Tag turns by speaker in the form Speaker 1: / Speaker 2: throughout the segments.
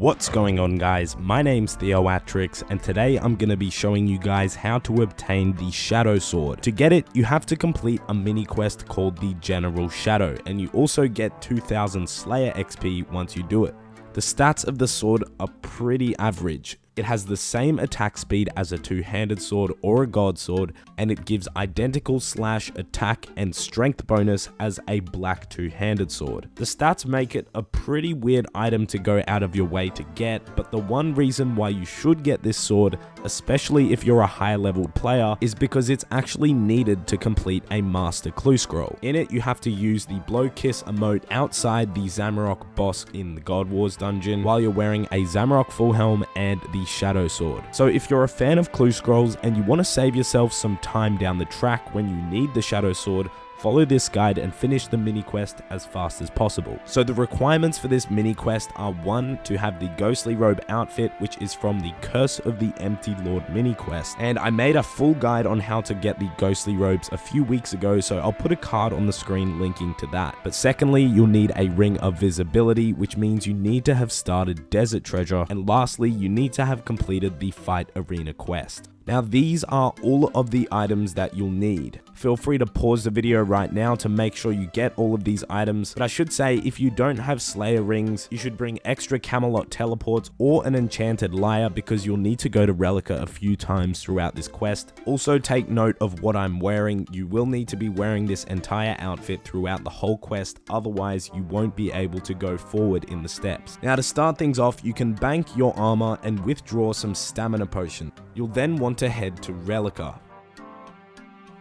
Speaker 1: What's going on, guys? My name's Theoatrix, and today I'm going to be showing you guys how to obtain the Shadow Sword. To get it, you have to complete a mini quest called the General Shadow, and you also get 2000 Slayer XP once you do it. The stats of the sword are pretty average. It has the same attack speed as a two-handed sword or a god sword, and it gives identical slash, attack, and strength bonus as a black two-handed sword. The stats make it a pretty weird item to go out of your way to get, but the one reason why you should get this sword, especially if you're a high leveled player, is because it's actually needed to complete a master clue scroll. In it, you have to use the blow kiss emote outside the Zamorak boss in the God Wars dungeon while you're wearing a Zamorak full helm and the Shadow Sword. So if you're a fan of clue scrolls and you want to save yourself some time down the track when you need the Shadow Sword, follow this guide and finish the mini quest as fast as possible. So the requirements for this mini quest are 1. To have the Ghostly Robe outfit, which is from the Curse of the Empty Lord mini quest, and I made a full guide on how to get the Ghostly Robes a few weeks ago, so I'll put a card on the screen linking to that. But secondly, you'll need a Ring of Visibility, which means you need to have started Desert Treasure, and lastly, you need to have completed the Fight Arena quest. Now, these are all of the items that you'll need. Feel free to pause the video right now to make sure you get all of these items, but I should say if you don't have Slayer rings, you should bring extra Camelot teleports or an enchanted lyre because you'll need to go to Relica a few times throughout this quest. Also take note of what I'm wearing. You will need to be wearing this entire outfit throughout the whole quest, otherwise you won't be able to go forward in the steps. Now, to start things off, you can bank your armor and withdraw some stamina potion. You'll then want to head to Relica.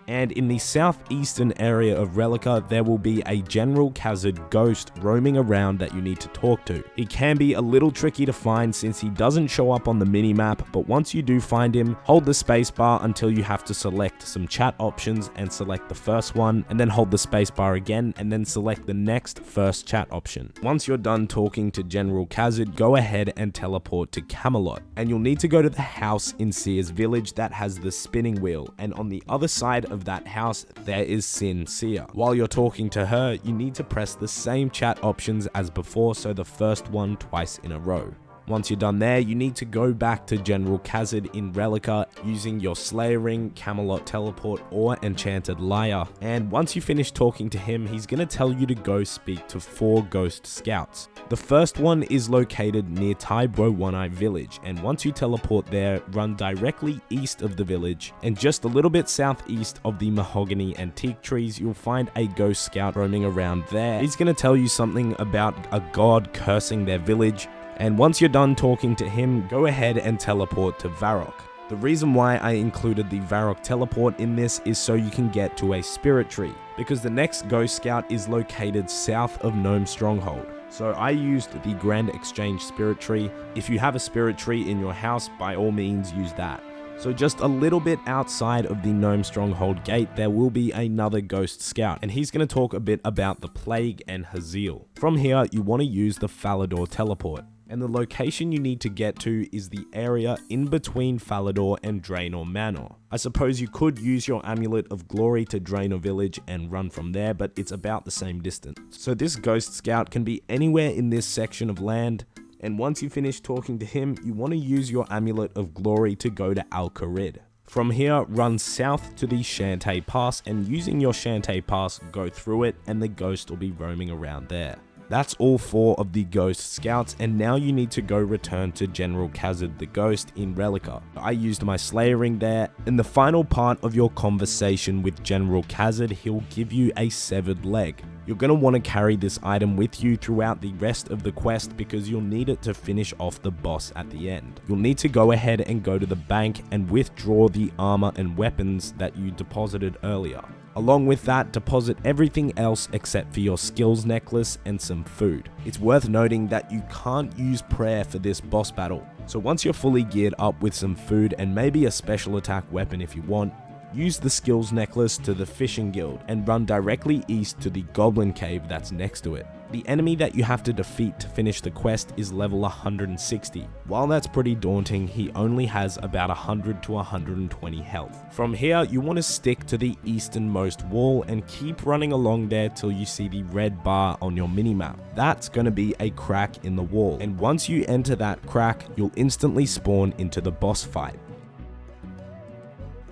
Speaker 1: And in the southeastern area of Relica, there will be a General Khazad ghost roaming around that you need to talk to. He can be a little tricky to find since he doesn't show up on the mini-map, but once you do find him, hold the spacebar until you have to select some chat options and select the first one, and then hold the spacebar again and then select the next first chat option. Once you're done talking to General Khazad, go ahead and teleport to Camelot. And you'll need to go to the house in Seer's village that has the spinning wheel, and on the other side of that house there is Sin Seer. While you're talking to her, you need to press the same chat options as before, so the first one twice in a row. Once you're done there, you need to go back to General Khazad in Relica using your Slayer Ring, Camelot Teleport, or Enchanted Lyre. And once you finish talking to him, he's going to tell you to go speak to 4 Ghost Scouts. The first one is located near Tybro One-Eye Village, and once you teleport there, run directly east of the village, and just a little bit southeast of the Mahogany Antique Trees, you'll find a Ghost Scout roaming around there. He's going to tell you something about a god cursing their village. And once you're done talking to him, go ahead and teleport to Varrock. The reason why I included the Varrock teleport in this is so you can get to a spirit tree, because the next Ghost Scout is located south of Gnome Stronghold. So I used the Grand Exchange spirit tree. If you have a spirit tree in your house, by all means use that. So just a little bit outside of the Gnome Stronghold gate, there will be another Ghost Scout, and he's going to talk a bit about the Plague and Haziel. From here, you want to use the Falador teleport. And the location you need to get to is the area in between Falador and Draenor Manor. I suppose you could use your Amulet of Glory to Draenor Village and run from there, but it's about the same distance. So this Ghost Scout can be anywhere in this section of land, and once you finish talking to him, you want to use your Amulet of Glory to go to Al-Kharid. From here, run south to the Shantae Pass, and using your Shantae Pass, go through it, and the ghost will be roaming around there. That's all 4 of the Ghost Scouts, and now you need to go return to General Khazad the Ghost in Relica. I used my Slayer Ring there. In the final part of your conversation with General Khazad, he'll give you a severed leg. You're going to want to carry this item with you throughout the rest of the quest because you'll need it to finish off the boss at the end. You'll need to go ahead and go to the bank and withdraw the armor and weapons that you deposited earlier. Along with that, deposit everything else except for your skills necklace and some food. It's worth noting that you can't use prayer for this boss battle. So once you're fully geared up with some food and maybe a special attack weapon if you want, use the skills necklace to the Fishing Guild and run directly east to the Goblin Cave that's next to it. The enemy that you have to defeat to finish the quest is level 160. While that's pretty daunting, he only has about 100 to 120 health. From here, you want to stick to the easternmost wall and keep running along there till you see the red bar on your minimap. That's going to be a crack in the wall, and once you enter that crack, you'll instantly spawn into the boss fight.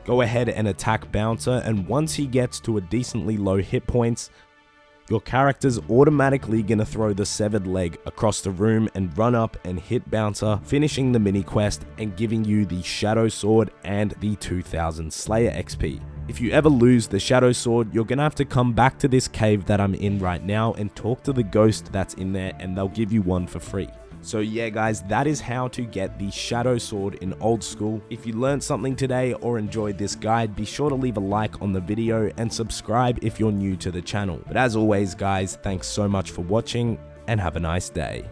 Speaker 1: Go ahead and attack Bouncer, and once he gets to a decently low hit points, your character's automatically gonna throw the severed leg across the room and run up and hit Bouncer, finishing the mini quest and giving you the Shadow Sword and the 2000 Slayer XP. If you ever lose the Shadow Sword, you're gonna have to come back to this cave that I'm in right now and talk to the ghost that's in there, and they'll give you one for free. So yeah guys, that is how to get the Shadow Sword in Old School. If you learned something today or enjoyed this guide, be sure to leave a like on the video and subscribe if you're new to the channel. But as always guys, thanks so much for watching and have a nice day.